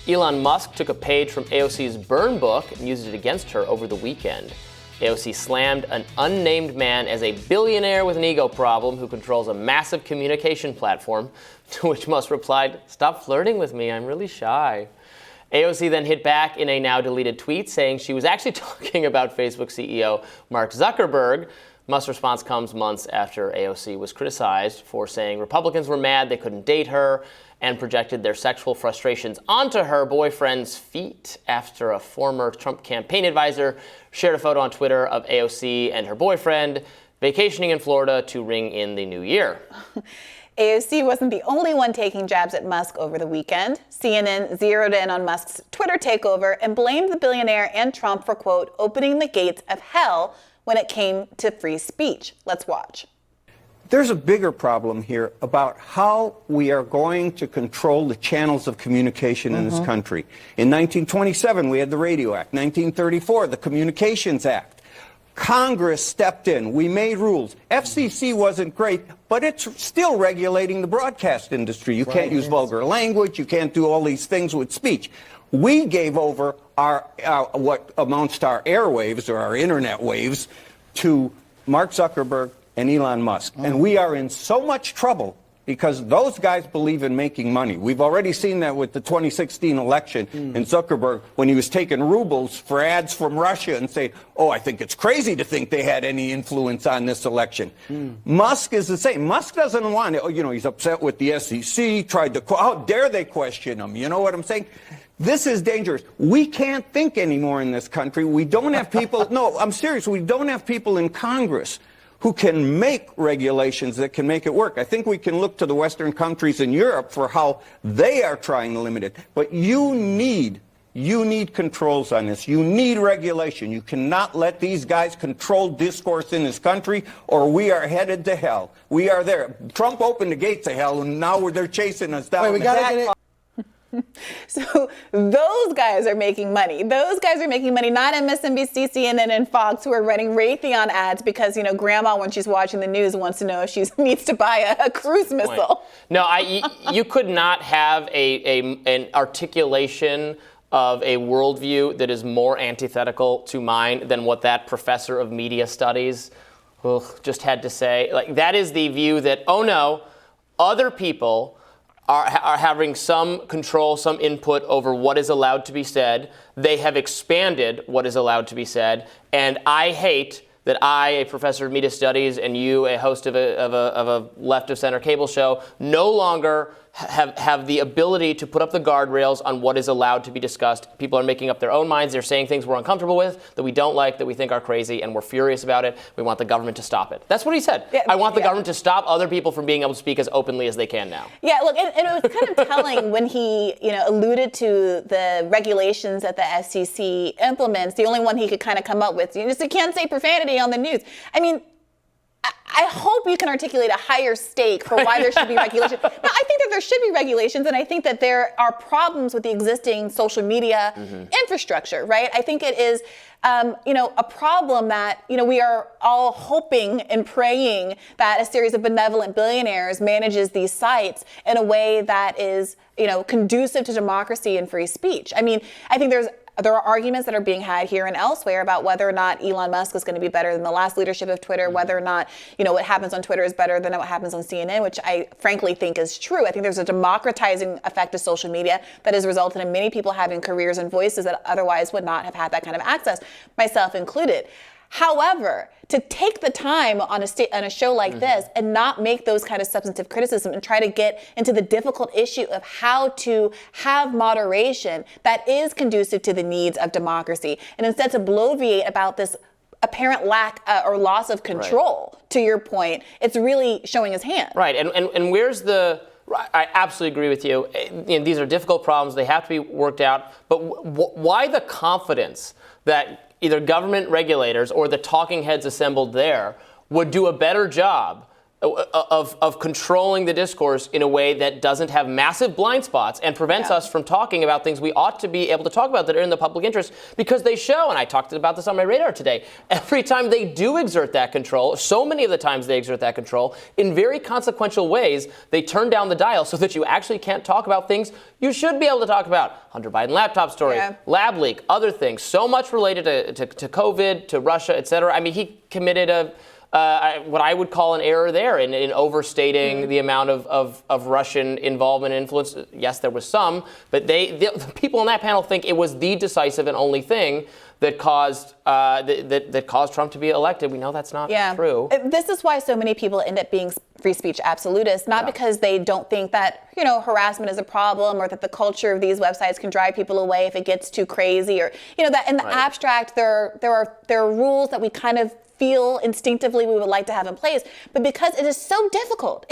Elon Musk took a page from AOC's burn book and used it against her over the weekend. AOC slammed an unnamed man as a billionaire with an ego problem who controls a massive communication platform, to which Musk replied, "Stop flirting with me, I'm really shy." AOC then hit back in a now deleted tweet saying she was actually talking about Facebook CEO Mark Zuckerberg. Musk's response comes months after AOC was criticized for saying Republicans were mad they couldn't date her and projected their sexual frustrations onto her boyfriend's feet after a former Trump campaign advisor shared a photo on Twitter of AOC and her boyfriend vacationing in Florida to ring in the new year. AOC wasn't the only one taking jabs at Musk over the weekend. CNN zeroed in on Musk's Twitter takeover and blamed the billionaire and Trump for, quote, opening the gates of hell when it came to free speech. Let's watch. There's a bigger problem here about how we are going to control the channels of communication in this country. In 1927, we had the Radio Act. 1934, the Communications Act. Congress stepped in. We made rules. FCC wasn't great, but it's still regulating the broadcast industry. You can't use vulgar language. You can't do all these things with speech. We gave over our what amounts to our airwaves or our internet waves to Mark Zuckerberg and Elon Musk. And we are in so much trouble because those guys believe in making money. We've already seen that with the 2016 election in Zuckerberg when he was taking rubles for ads from Russia and saying, oh, I think it's crazy to think they had any influence on this election. Musk is the same. Musk doesn't want it. You know, he's upset with the SEC, tried to, how dare they question him? You know what I'm saying? This is dangerous. We can't think anymore in this country. We don't have people, no, I'm serious, we don't have people in Congress who can make regulations that can make it work. I think we can look to the Western countries in Europe for how they are trying to limit it. But you need controls on this. You need regulation. You cannot let these guys control discourse in this country or we are headed to hell. We are there. Trump opened the gates of hell and now they're chasing us down. Wait, we got to get it. So those guys are making money. Those guys are making money, not MSNBC, CNN, and Fox, who are running Raytheon ads because, you know, grandma, when she's watching the news, wants to know if she needs to buy a cruise missile. No, you could not have an articulation of a worldview that is more antithetical to mine than what that professor of media studies just had to say. Like, that is the view that, oh no, other people are having some control, some input over what is allowed to be said. They have expanded what is allowed to be said. And I hate that I, a professor of media studies, and you, a host of a left of center cable show, no longer have the ability to put up the guardrails on what is allowed to be discussed. People are making up their own minds. They're saying things we're uncomfortable with, that we don't like, that we think are crazy, and we're furious about it. We want the government to stop it. That's what he said. Yeah, I want the government to stop other people from being able to speak as openly as they can now. Yeah, look, and it was kind of telling when he, alluded to the regulations that the FCC implements. The only one he could kind of come up with, you can't say profanity on the news. I mean, I hope you can articulate a higher stake for why there should be regulation. No, I think that there should be regulations, and I think that there are problems with the existing social media infrastructure, right? I think it is, a problem that, we are all hoping and praying that a series of benevolent billionaires manages these sites in a way that is, conducive to democracy and free speech. I mean, I think there are arguments that are being had here and elsewhere about whether or not Elon Musk is going to be better than the last leadership of Twitter, whether or not, what happens on Twitter is better than what happens on CNN, which I frankly think is true. I think there's a democratizing effect of social media that has resulted in many people having careers and voices that otherwise would not have had that kind of access, myself included. However, to take the time on a show like this and not make those kind of substantive criticism and try to get into the difficult issue of how to have moderation that is conducive to the needs of democracy, and instead to bloviate about this apparent lack or loss of control, to your point, it's really showing his hand. Right, and where's the... I absolutely agree with you. These are difficult problems. They have to be worked out. But why the confidence that either government regulators or the talking heads assembled there would do a better job of controlling the discourse in a way that doesn't have massive blind spots and prevents us from talking about things we ought to be able to talk about that are in the public interest, because they show, and I talked about this on my radar today, every time they do exert that control, so many of the times they exert that control, in very consequential ways, they turn down the dial so that you actually can't talk about things you should be able to talk about. Hunter Biden laptop story, lab leak, other things, so much related to COVID, to Russia, et cetera. I mean, he committed what I would call an error there in overstating the amount of Russian involvement and influence. Yes, there was some, but the people on that panel think it was the decisive and only thing that caused that caused Trump to be elected. We know that's not true. This is why so many people end up being free speech absolutists, not because they don't think that harassment is a problem, or that the culture of these websites can drive people away if it gets too crazy, or that in the abstract there are rules that we kind of feel instinctively we would like to have in place, but because it is so difficult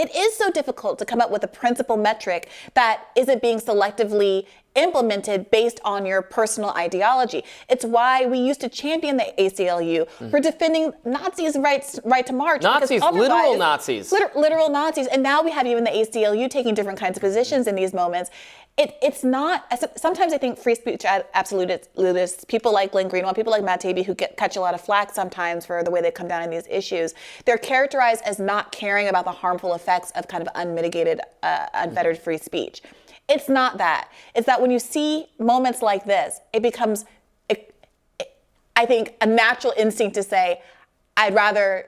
to come up with a principal metric that isn't being selectively implemented based on your personal ideology. It's why we used to champion the ACLU for defending Nazis' right to march. Nazis, literal Nazis. Literal Nazis. And now we have even the ACLU taking different kinds of positions in these moments. It's not, sometimes I think free speech absolutists, people like Glenn Greenwald, people like Matt Taibbi, who catch a lot of flack sometimes for the way they come down on these issues, they're characterized as not caring about the harmful effects of kind of unmitigated, unfettered free speech. It's not that. It's that when you see moments like this, it becomes, I think, a natural instinct to say, I'd rather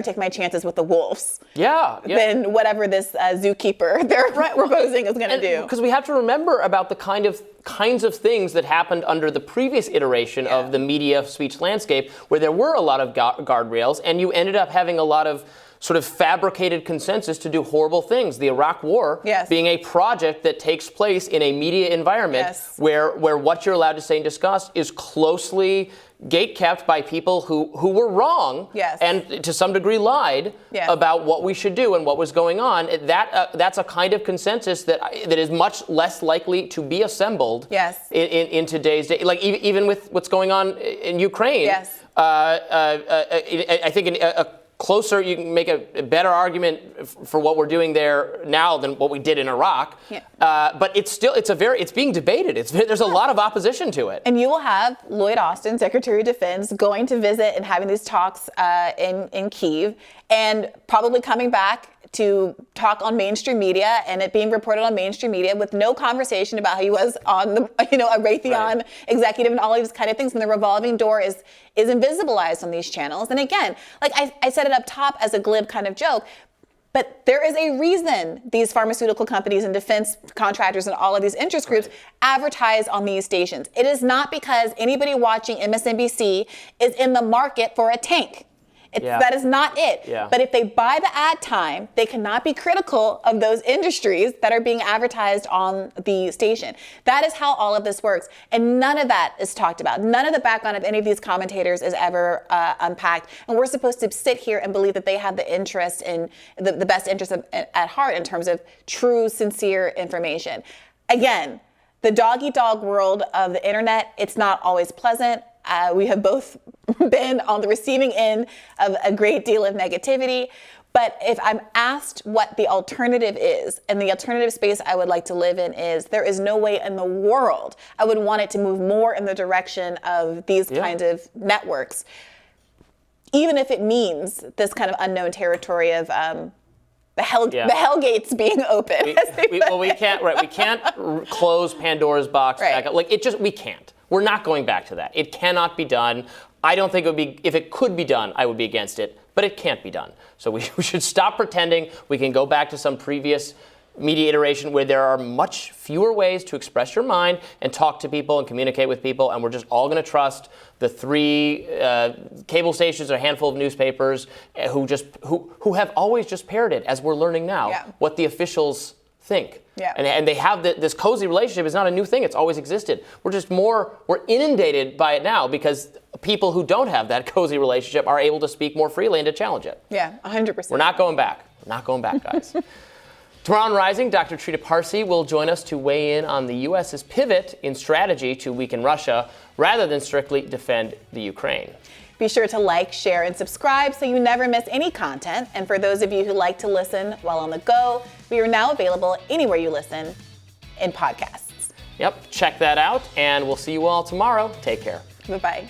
take my chances with the wolves than whatever this zookeeper they're proposing is going to do. Because we have to remember about the kinds of things that happened under the previous iteration of the media speech landscape, where there were a lot of guardrails, and you ended up having a lot of sort of fabricated consensus to do horrible things. The Iraq War being a project that takes place in a media environment where what you're allowed to say and discuss is closely gatekept by people who were wrong and to some degree lied about what we should do and what was going on. That's a kind of consensus that is much less likely to be assembled in today's day. Like even with what's going on in Ukraine, I think closer, you can make a better argument for what we're doing there now than what we did in Iraq. But it's being debated. There's a lot of opposition to it. And you will have Lloyd Austin, Secretary of Defense, going to visit and having these talks in Kyiv, and probably coming back to talk on mainstream media, and it being reported on mainstream media with no conversation about how he was on the, a Raytheon executive and all of these kind of things. And the revolving door is invisibilized on these channels. And again, like I said it up top as a glib kind of joke, but there is a reason these pharmaceutical companies and defense contractors and all of these interest groups advertise on these stations. It is not because anybody watching MSNBC is in the market for a tank. That is not it. But if they buy the ad time, they cannot be critical of those industries that are being advertised on the station. That is how all of this works. And none of that is talked about. None of the background of any of these commentators is ever unpacked. And we're supposed to sit here and believe that they have the interest in the best interest at heart in terms of true, sincere information. Again, the dog-eat-dog world of the internet, it's not always pleasant. We have both been on the receiving end of a great deal of negativity. But if I'm asked what the alternative is, and the alternative space I would like to live in is, there is no way in the world I would want it to move more in the direction of these kinds of networks, even if it means this kind of unknown territory of the hell gates being open. We can't close Pandora's box back up. We can't. We're not going back to that. It cannot be done. I don't think it would be, if it could be done, I would be against it, but it can't be done. So we should stop pretending we can go back to some previous media iteration where there are much fewer ways to express your mind and talk to people and communicate with people, and we're just all going to trust the three cable stations or a handful of newspapers who have always just parroted, as we're learning now, what the officials think. And they have this cozy relationship. It's not a new thing. It's always existed. We're inundated by it now because people who don't have that cozy relationship are able to speak more freely and to challenge it. 100%. We're not going back. We're not going back, guys. Tomorrow on Rising, Dr. Trita Parsi will join us to weigh in on the U.S.'s pivot in strategy to weaken Russia rather than strictly defend the Ukraine. Be sure to like, share, and subscribe so you never miss any content. And for those of you who like to listen while on the go, we are now available anywhere you listen in podcasts. Yep, check that out, and we'll see you all tomorrow. Take care. Bye-bye.